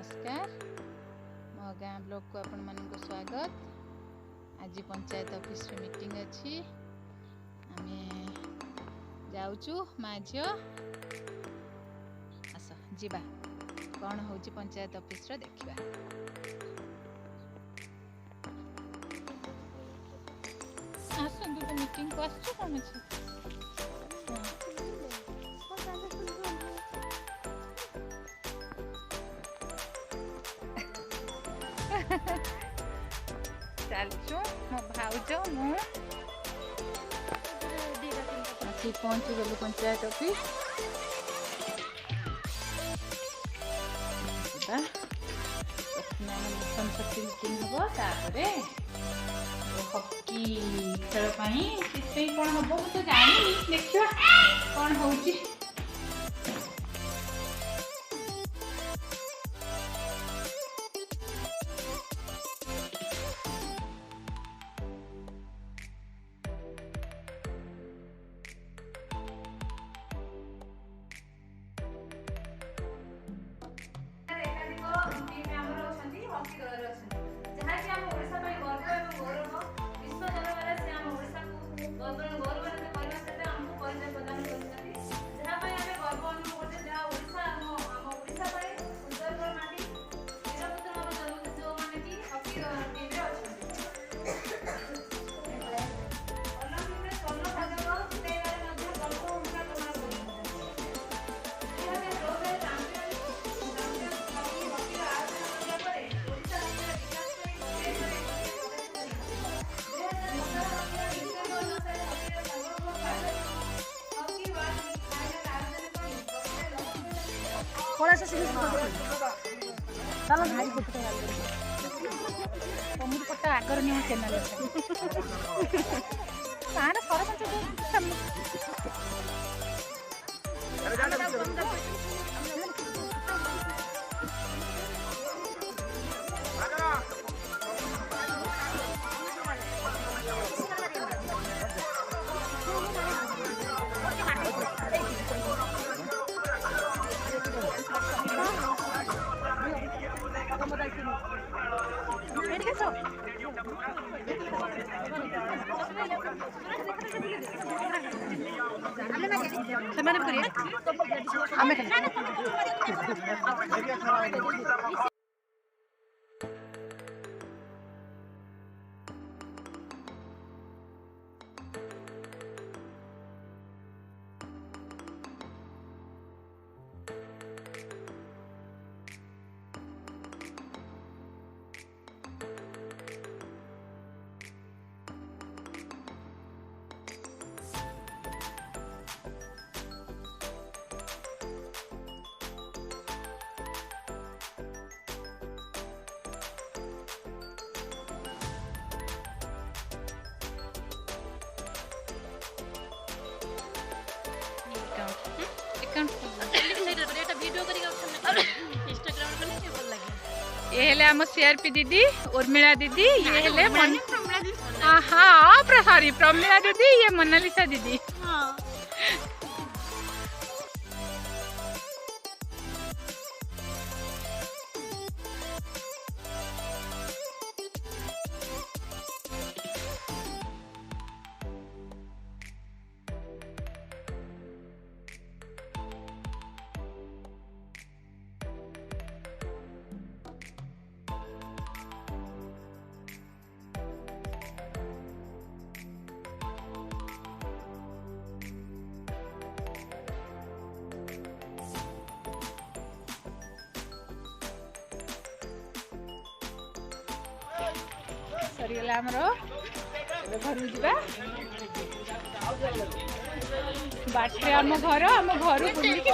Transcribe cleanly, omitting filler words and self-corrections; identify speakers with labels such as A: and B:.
A: नमस्कार मो गाँ ब्लॉग को आपण मानक स्वागत। आज पंचायत ऑफिस रे मीटिंग अच्छी आमे जाऊचु माँ झियो आस जीवा कौन होची पंचायत ऑफिस रे देखिबा। आसंतु तो मीटिंग को आसछु कोन अछि चलचु मो भाउज मु आसी पहुँची गलु पंचायत ऑफिस। मिशन शक्ति मीटिंग हम तापरे हॉकी खेल कौन हम तो जानी देखिए कौन होची। चलो भाई तमु पट्टा आगर नियो चैनल सारा सरपंच ये हेले आम सीआरपी दीदी उर्मिला दीदी ये हेले हाँ सॉरी प्रमिला दीदी ये मोनालिसा दीदी। सरीगला आमर घर जा बाटे आम घर बुलिक